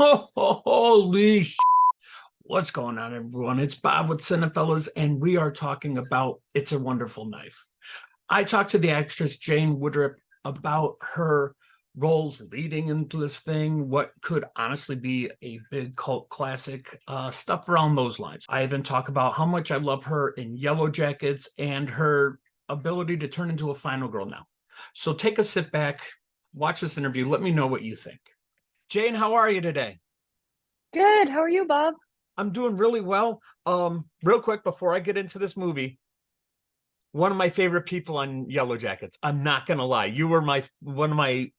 Holy sh! What's going on, everyone? It's Bob with Cinephellas, and we are talking about It's a Wonderful Knife. I talked to the actress Jane Widdop about her roles leading into this thing, what could honestly be a big cult classic, stuff around those lines. I even talk about how much I love her in Yellow Jackets and her ability to turn into a final girl now. So take a sit back, watch this interview, let me know what you think. Jane, how are you today? Good. How are you, Bob? I'm doing really well. Real quick before I get into this movie, one of my favorite people on Yellow Jackets. I'm not gonna lie, you were my one of my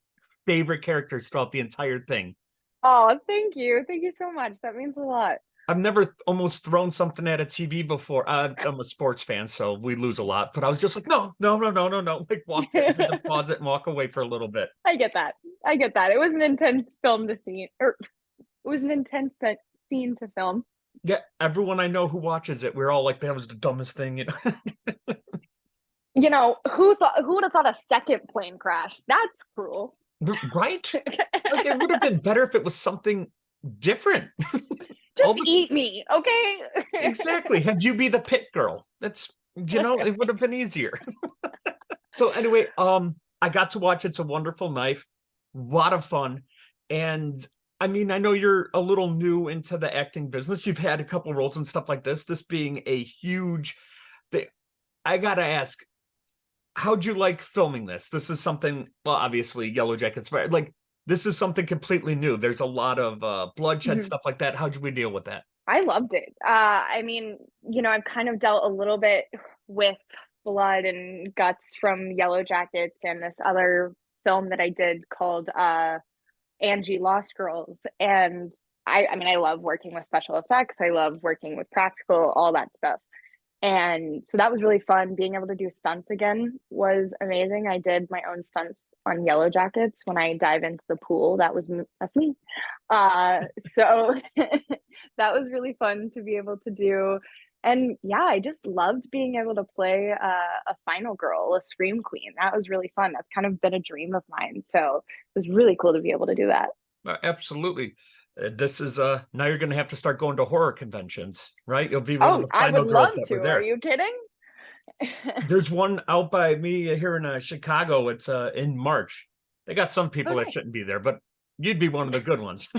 favorite characters throughout the entire thing. Oh, thank you. Thank you so much. That means a lot. I've never almost thrown something at a TV before. I'm a sports fan, so we lose a lot. But I was just like, no, no, no, no, no, no. Like, walk it, had to pause it and walk away for a little bit. I get that. I get that. It was an intense film to see, or it was an intense scene to film. Yeah, everyone I know who watches it, we're all like, that was the dumbest thing, you know. Who would have thought a second plane crash? That's cruel. Right? Like, it would have been better if it was something different. Just eat me, okay? Exactly. Had you be the pit girl. It would have been easier. So anyway, I got to watch It's a Wonderful Knife. A lot of fun. And I mean, I know you're a little new into the acting business. You've had a couple roles and stuff like this being a huge thing. I gotta ask, how'd you like filming this? This is something, well, obviously Yellow Jackets, but like this is something completely new. There's a lot of bloodshed, Mhm. stuff like that. How'd we deal with that? I loved it. I've kind of dealt a little bit with blood and guts from Yellow Jackets and this other film that I did called Angie Lost Girls. And I love working with special effects. I love working with practical, all that stuff. And so that was really fun. Being able to do stunts again was amazing. I did my own stunts on Yellow Jackets when I dive into the pool. That's me. So that was really fun to be able to do. And yeah, I just loved being able to play a final girl, a scream queen. That was really fun. That's kind of been a dream of mine. So it was really cool to be able to do that. Absolutely. This is now you're going to have to start going to horror conventions, right? You'll be one of Oh, the I would final girls love that to. were Are there. you kidding? There's one out by me here in Chicago. It's in March. They got some people that Okay. shouldn't be there, but you'd be one of the good ones.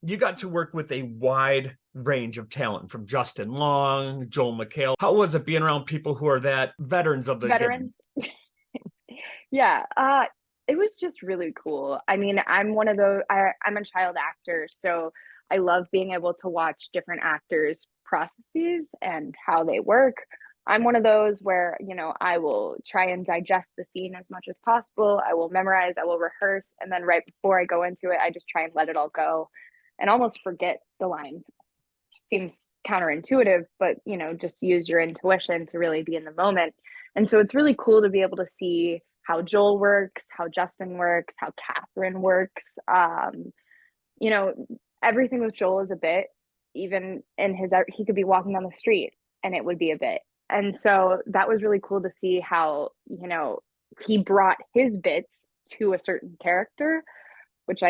You got to work with a wide range of talent from Justin Long, Joel McHale. How was it being around people who are that veterans of the game? Veterans. Yeah, it was just really cool. I mean, I'm a child actor, so I love being able to watch different actors' processes and how they work. I'm one of those where, I will try and digest the scene as much as possible. I will memorize, I will rehearse, and then right before I go into it, I just try and let it all go and almost forget the line. Seems counterintuitive, but just use your intuition to really be in the moment. And so it's really cool to be able to see how Joel works, how Justin works, how Catherine works. You know, Everything with Joel is a bit, even in he could be walking down the street and it would be a bit. And so that was really cool to see how, he brought his bits to a certain character, which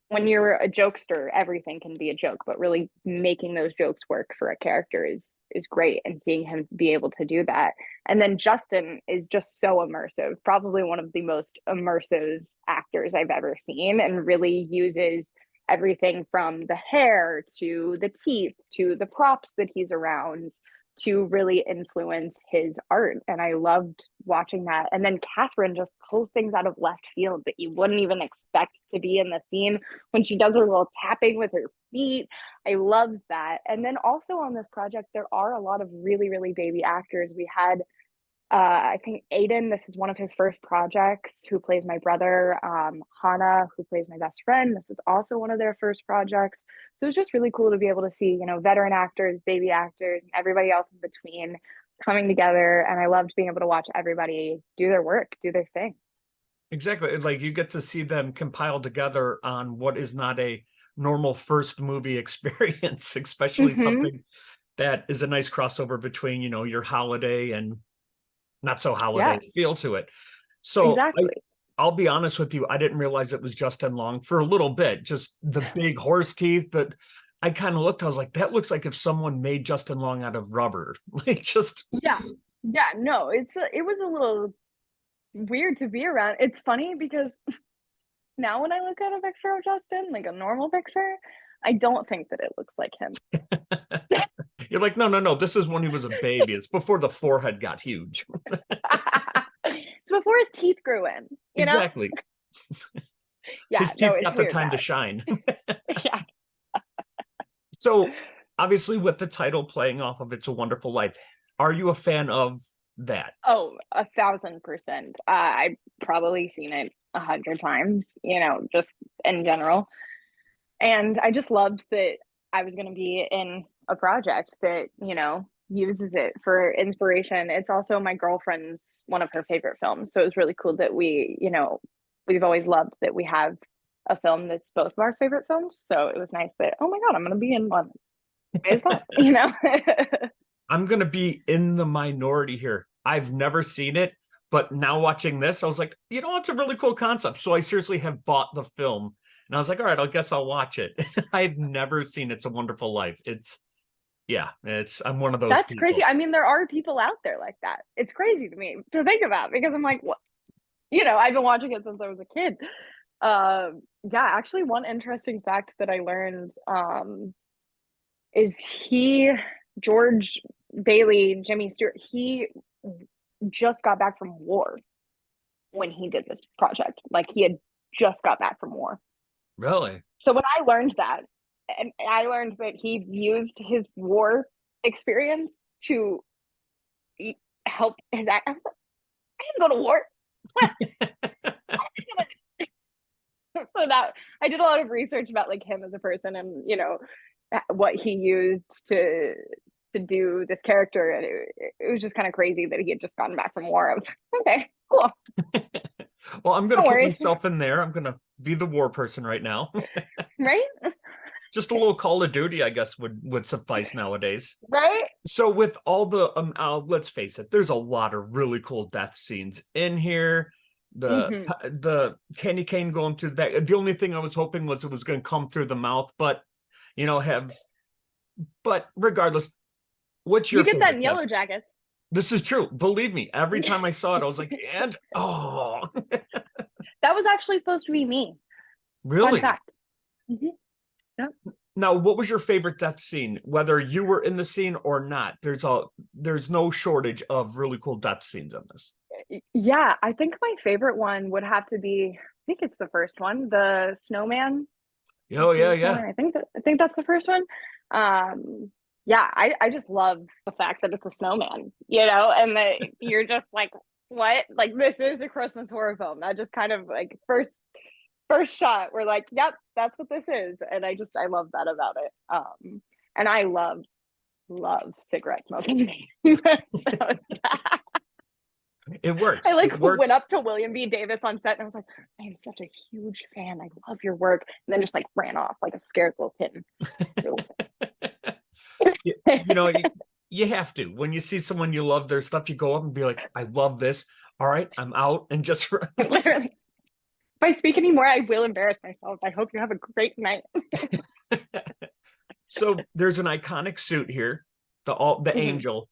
when you're a jokester, everything can be a joke, but really making those jokes work for a character is great, and seeing him be able to do that. And then Justin is just so immersive, probably one of the most immersive actors I've ever seen, and really uses everything from the hair to the teeth to the props that he's around to really influence his art. And I loved watching that. And then Catherine just pulls things out of left field that you wouldn't even expect to be in the scene when she does her little tapping with her feet. I loved that. And then also on this project, there are a lot of really, really baby actors. We had I think Aiden, this is one of his first projects, who plays my brother. Hannah, who plays my best friend, this is also one of their first projects. So it's just really cool to be able to see, veteran actors, baby actors, and everybody else in between coming together. And I loved being able to watch everybody do their work, do their thing. Exactly. Like you get to see them compiled together on what is not a normal first movie experience, especially Mm-hmm. something that is a nice crossover between, your holiday and not so Yeah, holiday feel to it. So exactly. I'll be honest with you, I didn't realize it was Justin Long for a little bit. Just the big horse teeth that I kind of looked, I was like, that looks like if someone made Justin Long out of rubber. Like just Yeah. Yeah, no, it was a little weird to be around. It's funny because now when I look at a picture of Justin, like a normal picture, I don't think that it looks like him. you're like, no, no, no. This is when he was a baby. It's before the forehead got huge. It's before his teeth grew in, you know? Exactly. Yeah, His no, teeth it's got the weird time to now. shine. Yeah. So obviously with the title playing off of It's a Wonderful Life, are you a fan of that? Oh, 1,000%. I've probably seen it 100 times, you know, just in general. And I just loved that I was going to be in a project that, you know, uses it for inspiration. It's also my girlfriend's one of her favorite films. So it was really cool that we, you know, we've always loved that we have a film that's both of our favorite films. So it was nice that, oh my God, I'm going to be in one. May as well, you know? I'm going to be in the minority here. I've never seen it, but now watching this, I was like, you know, it's a really cool concept. So I seriously have bought the film and I was like, all right, I guess I'll watch it. I've never seen It's a Wonderful Life. I'm one of those That's people. crazy. I mean, there are people out there like that. It's crazy to me to think about because I'm like, what? You know, I've been watching it since I was a kid. Yeah, actually, one interesting fact that I learned is George Bailey, Jimmy Stewart, he just got back from war when he did this project. Like he had just got back from war. Really? So when I learned that, and I learned that he used his war experience to help his act. I was like, I didn't go to war. So that I did a lot of research about like him as a person and you know what he used to do this character, and it was just kind of crazy that he had just gotten back from war. I was like, okay, cool. Well, I'm going No to put worries. myself in there. I'm going to be the war person right now. Right? Just a little Call of Duty, I guess, would suffice nowadays. Right? So with all the let's face it, there's a lot of really cool death scenes in here. Mm-hmm. The candy cane going through that. The only thing I was hoping was it was going to come through the mouth, but you know, but regardless, what's your You get that favorite in death? Yellow Jackets. This is true. Believe me, every time I saw it, I was like, and oh, That was actually supposed to be me. Fun really? fact. Mm-hmm. Yep. Now, what was your favorite death scene? Whether you were in the scene or not, there's no shortage of really cool death scenes in this. Yeah, I think my favorite one would have to be. I think it's the first one, the snowman. Oh yeah, yeah. I think that's the first one. Yeah, I just love the fact that it's a snowman, you know, and that you're just like, what? Like this is a Christmas horror film. That just kind of like first shot, we're like, yep, that's what this is. And I love that about it. And I love cigarette smoking. So, It works. I like It went works. up to William B. Davis on set and I was like, I am such a huge fan. I love your work. And then just like ran off like a scared little kitten. Really You know, you have to. When you see someone you love their stuff, you go up and be like, I love this. All right, I'm out. And just literally. If I speak anymore, I will embarrass myself. I hope you have a great night. So there's an iconic suit here, the Mhm. angel.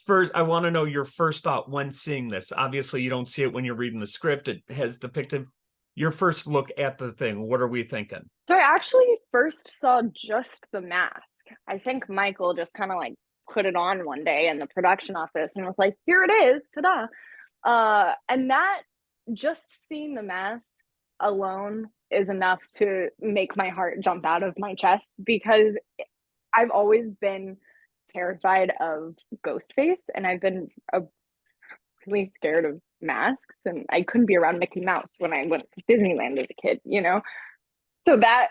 First, I want to know your first thought when seeing this. Obviously, you don't see it when you're reading the script. It has depicted your first look at the thing. What are we thinking? So I actually first saw just the mask. I think Michael just kind of like put it on one day in the production office and was like, here it is, ta-da. And that just seeing the mask alone is enough to make my heart jump out of my chest because I've always been terrified of Ghostface and I've been really scared of masks and I couldn't be around Mickey Mouse when I went to Disneyland as a kid, you know? So that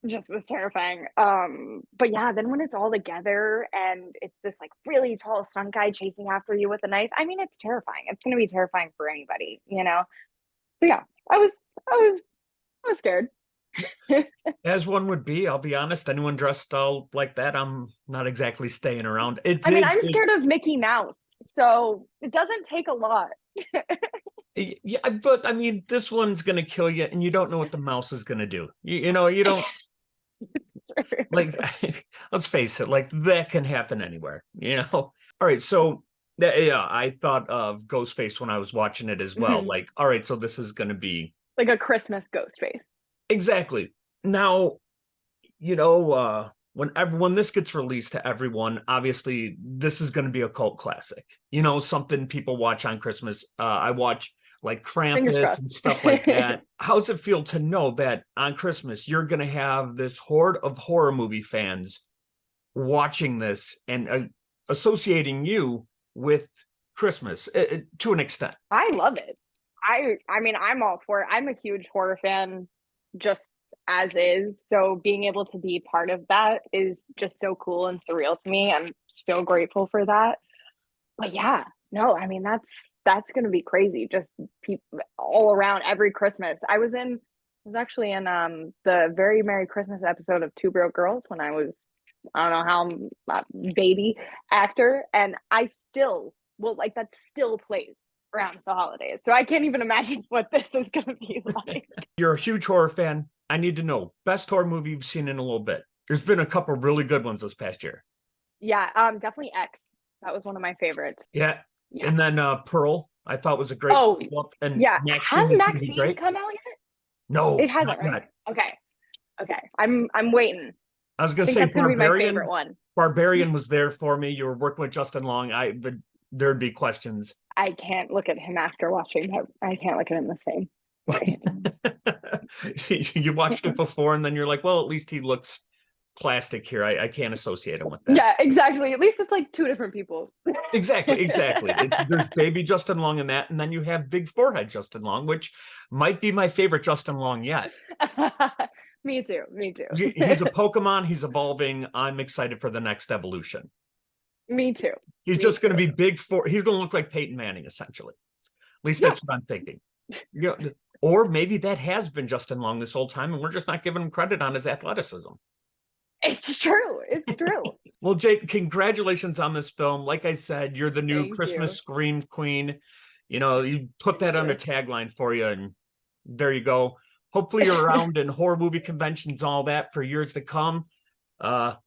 just was terrifying. But yeah, then when it's all together and it's this like really tall stunt guy chasing after you with a knife, I mean, it's terrifying. It's gonna be terrifying for anybody, you know? So yeah, I was scared. As one would be, I'll be honest. Anyone dressed all like that, I'm not exactly staying around. I mean, I'm scared of Mickey Mouse, so it doesn't take a lot. Yeah, but I mean, this one's gonna kill you, and you don't know what the mouse is gonna do. You know, you don't like. Let's face it, like that can happen anywhere. You know. All right, so yeah, I thought of Ghostface when I was watching it as well. Mhm. Like, all right, so this is gonna be Like a Christmas ghost face. exactly now. When this gets released to everyone, obviously this is going to be a cult classic. Something people watch on Christmas. I watch like Fingers Krampus and crossed. stuff like that. How does it feel to know that on Christmas you're going to have this horde of horror movie fans watching this and associating you with Christmas to an extent? I love it. I mean, I'm all for it. I'm a huge horror fan just as is. So being able to be part of that is just so cool and surreal to me. I'm so grateful for that. But yeah, no, I mean that's gonna be crazy. Just people all around every Christmas. I was actually in the Very Merry Christmas episode of Two Broke Girls when I don't know how baby actor, and I still will like that still plays around the holidays. So I can't even imagine what this is gonna be like. You're a huge horror fan. I need to know best horror movie you've seen in a little bit. There's been a couple really good ones this past year. Yeah, definitely X. That was one of my favorites. Yeah. Yeah. And then Pearl, I thought was a great Oh, follow-up. And yeah. Maxine Has is going to be Maxine great. come out yet? No, It hasn't, not right? yet. Okay. Okay. I'm waiting. I was I going to think say that's gonna be my favorite one. Barbarian was there for me. You were working with Justin Long. There'd be questions. I can't look at him after watching that. I can't look at him the same way. You watched it before, and then you're like, well, at least he looks plastic here. I can't associate him with that. Yeah, exactly. At least it's like two different people. Exactly. There's baby Justin Long in that, and then you have big forehead Justin Long, which might be my favorite Justin Long yet. Me too. Me too. He's a Pokemon. He's evolving. I'm excited for the next evolution. Me too. He's just going to be big for. He's going to look like Peyton Manning, essentially. At least that's what I'm thinking. Or maybe that has been Justin Long this whole time, and we're just not giving him credit on his athleticism. It's true. It's true. Well, Jake, congratulations on this film. Like I said, you're the new Thank Christmas you. scream queen. You put that on a tagline for you, and there you go. Hopefully you're around in horror movie conventions, all that for years to come.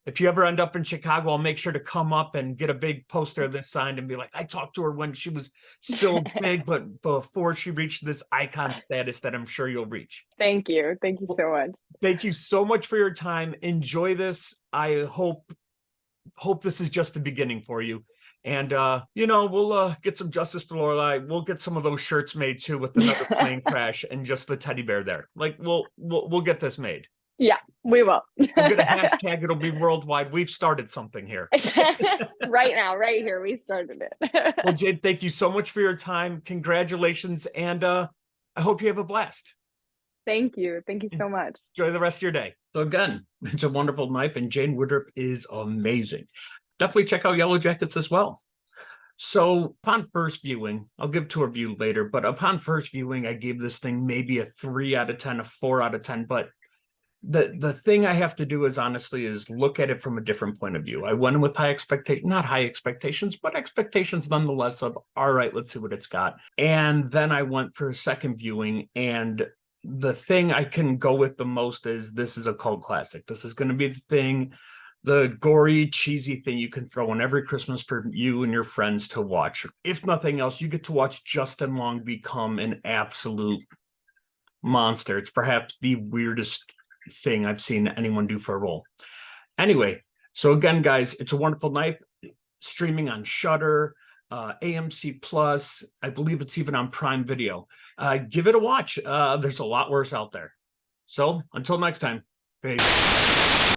If you ever end up in Chicago, I'll make sure to come up and get a big poster of this signed and be like, I talked to her when she was still big, but before she reached this icon status that I'm sure you'll reach. Thank you. Thank you so much. Thank you so much for your time. Enjoy this. I hope this is just the beginning for you. And we'll get some justice for Lorelai. We'll get some of those shirts made too with another plane crash and just the teddy bear there. Like we'll get this made. Yeah, we will. We'll get a hashtag. It'll be worldwide. We've started something here. Right now, right here, we started it. Well, Jade, thank you so much for your time. Congratulations. And I hope you have a blast. Thank you. Thank you so much. Enjoy the rest of your day. So again, it's a wonderful knife, and Jane Widdop is amazing. Definitely check out Yellow Jackets as well. So upon first viewing, I'll give to a review later, but upon first viewing, I gave this thing maybe a 3 out of 10, a 4 out of 10. But the thing I have to do is look at it from a different point of view. I went in with not high expectations, but expectations nonetheless of, all right, let's see what it's got. And then I went for a second viewing, and the thing I can go with the most is this is a cult classic. This is going to be the thing, the gory, cheesy thing you can throw in every Christmas for you and your friends to watch. If nothing else, you get to watch Justin Long become an absolute monster. It's perhaps the weirdest thing I've seen anyone do for a role. Anyway, so again, guys, It's a Wonderful Knife, streaming on Shudder, AMC Plus. I believe it's even on Prime Video. Give it a watch. There's a lot worse out there. So until next time, peace.